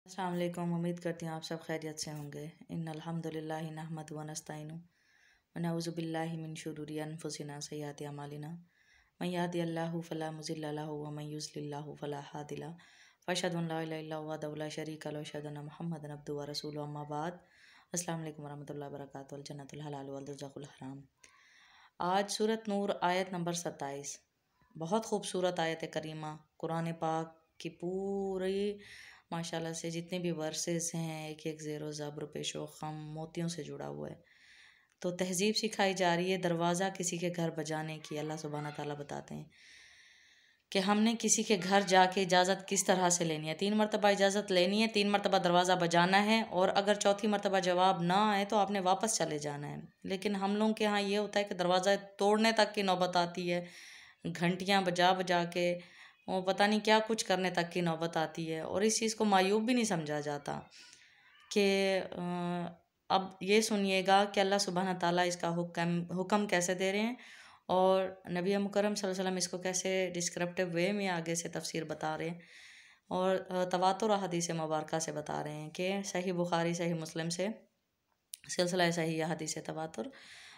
अस्सलाम वालेकुम। उम्मीद करती हूँ आप सब खैरियत से होंगे। इन्नल हम्दुलिल्लाहि नहमदुहु व नस्तईनुहु व नऊज़ु बिल्लाहि मिन शुरूरि अनफुसिना व सय्यिआति अमालिना मन यहदिहिल्लाहु फला मुज़िल्ल लहु व मन युज़्लिल्हु फला हादिया लहु फ़अशहदु अन ला इलाहा इल्लल्लाहु वहदहु ला शरीका लहु व अशहदु अन्न मुहम्मदन अब्दुहु व रसूलुहु अम्मा बाद। अस्सलामु अलैकुम व रहमतुल्लाहि व बरकातुहू। अल जन्नतुल हलाल वल दोज़खुल हराम। आज सूरत नूर आयत नंबर 27। बहुत खूबसूरत आयत करीमा कुरान पाक की पूरी माशाल्लाह से जितने भी वर्सेस हैं एक एक ज़ेरो ज़ब्र पेशो ख़म मोतियों से जुड़ा हुआ है। तो तहजीब सिखाई जा रही है दरवाज़ा किसी के घर बजाने की। अल्लाह सुब्हाना ताला बताते हैं कि हमने किसी के घर जाके इजाज़त किस तरह से लेनी है। 3 मरतबा इजाज़त लेनी है, 3 मरतबा दरवाज़ा बजाना है और अगर चौथी मरतबा जवाब ना आए तो आपने वापस चले जाना है। लेकिन हम लोगों के यहाँ ये होता है कि दरवाज़ा तोड़ने तक की नौबत आती है, घंटियाँ बजा बजा के वो पता नहीं क्या कुछ करने तक की नौबत आती है। और इस चीज़ को मायूब भी नहीं समझा जाता कि अब ये सुनिएगा कि अल्लाह सुब्हाना ताला इसका हुक्म कैसे दे रहे हैं और नबी मुकर्रम सल्लल्लाहु अलैहि वसल्लम इसको कैसे डिस्क्रिप्टिव वे में आगे से तफसीर बता रहे हैं और तवातुर हदीस मुबारका से बता रहे हैं कि सही बुखारी सही मुस्लिम से सिलसिला सही हदीस तवातुर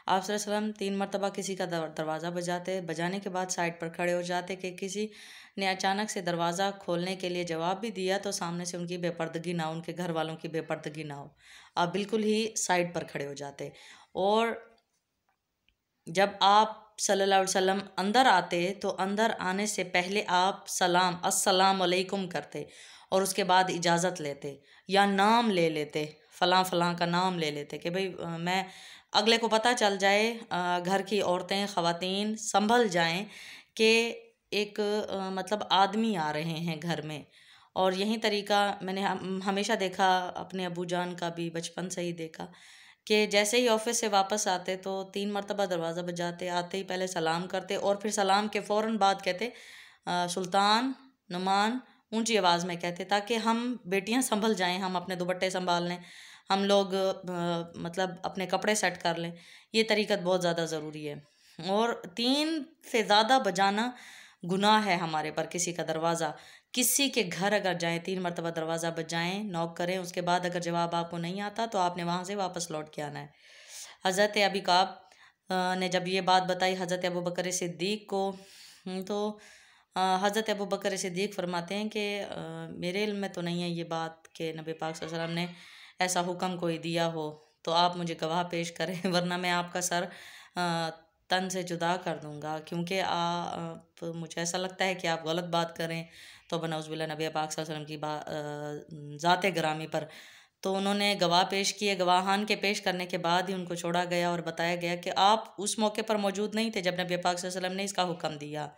आप सल्लल्लाहु अलैहि वसल्लम 3 मरतबा किसी का दरवाज़ा बजाने के बाद साइड पर खड़े हो जाते कि किसी ने अचानक से दरवाज़ा खोलने के लिए जवाब भी दिया तो सामने से उनकी बेपर्दगी ना हो, उनके घर वालों की बेपर्दगी ना हो, आप बिल्कुल ही साइड पर खड़े हो जाते। और जब आप सल्लल्लाहु अलैहि वसल्लम अंदर आते तो अंदर आने से पहले आप सलाम अस्सलाम अलैकुम करते और उसके बाद इजाज़त लेते या नाम ले लेते, फ़लाँ फ़लाँ का नाम ले लेते कि भाई मैं अगले को पता चल जाए, घर की औरतें ख़वातीन संभल जाएं कि एक मतलब आदमी आ रहे हैं घर में। और यही तरीका मैंने हमेशा देखा, अपने अबू जान का भी बचपन से ही देखा कि जैसे ही ऑफिस से वापस आते तो 3 मरतबा दरवाज़ा बजाते, आते ही पहले सलाम करते और फिर सलाम के फ़ौरन बाद कहते सुल्तान नुमान, ऊंची आवाज़ में कहते ताकि हम बेटियां संभल जाएं, हम अपने दुपट्टे संभाल लें, हम लोग मतलब अपने कपड़े सेट कर लें। ये तरीक़त बहुत ज़्यादा ज़रूरी है। और 3 से ज़्यादा बजाना गुनाह है हमारे पर। किसी का दरवाज़ा किसी के घर अगर जाएं 3 मरतबा दरवाज़ा बजाएं, नॉक करें, उसके बाद अगर जवाब आपको नहीं आता तो आपने वहाँ से वापस लौट के आना है। हज़रत अबी काब ने जब ये बात बताई हज़रत अबू बकर सिद्दीक़ को तो हज़रत अबू बकर सिद्दीक़ फरमाते हैं कि मेरे इल्म में तो नहीं है ये बात कि नबी पाक सल्लल्लाहु अलैहि वसल्लम ने ऐसा हुक्म कोई दिया हो, तो आप मुझे गवाह पेश करें वरना मैं आपका सर तन से जुदा कर दूंगा, क्योंकि आप मुझे ऐसा लगता है कि आप गलत बात करें तो बनौज़ुबिल्लाह नबी पाक सल्लल्लाहु अलैहि वसल्लम की ज़ात ग्रामी पर। तो उन्होंने गवाह पेश किए, गवाहान के पेश करने के बाद ही उनको छोड़ा गया और बताया गया कि आप उस मौके पर मौजूद नहीं थे जब नबी पाक सल्लल्लाहु अलैहि वसल्लम ने इसका हुक्म दिया।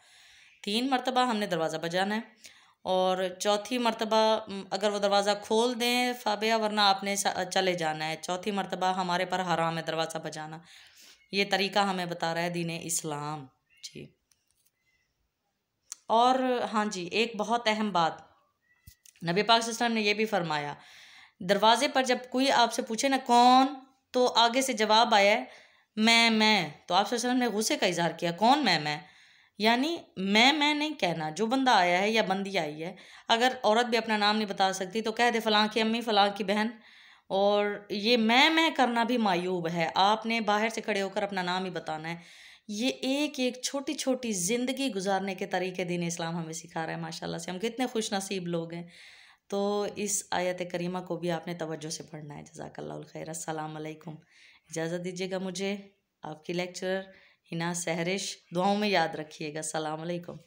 3 मरतबा हमने दरवाज़ा बजाना है और चौथी मरतबा अगर वो दरवाज़ा खोल दें फ़ाबिया, वरना आपने चले जाना है। चौथी मरतबा हमारे पर हराम है दरवाज़ा बजाना। ये तरीका हमें बता रहा है दीन इस्लाम जी। और हाँ जी, एक बहुत अहम बात नबी पाक सल्लल्लाहु अलैहि वसल्लम ने यह भी फरमाया, दरवाज़े पर जब कोई आपसे पूछे ना कौन, तो आगे से जवाब आया है मैं, तो आप सल्लल्लाहु अलैहि वसल्लम ने गुस्से का इजहार किया, कौन मैं, यानी मैं नहीं कहना, जो बंदा आया है या बंदी आई है। अगर औरत भी अपना नाम नहीं बता सकती तो कह दे फ़लाँ की अम्मी, फ़लाँ की बहन। और ये मैं करना भी मायूब है, आपने बाहर से खड़े होकर अपना नाम ही बताना है। ये एक एक छोटी छोटी ज़िंदगी गुजारने के तरीके दीन इस्लाम हमें सिखा रहा है। माशाल्लाह से हम कितने खुश नसीब लोग हैं। तो इस आयत करीमा को भी आपने तवज्जो से पढ़ना है। जज़ाकल्लाहुल खैर। अस्सलाम अलैकुम। इजाज़त दीजिएगा मुझे, आपकी लेक्चरर हिना सहरिश, दुआओं में याद रखिएगा। अस्सलाम अलैकुम।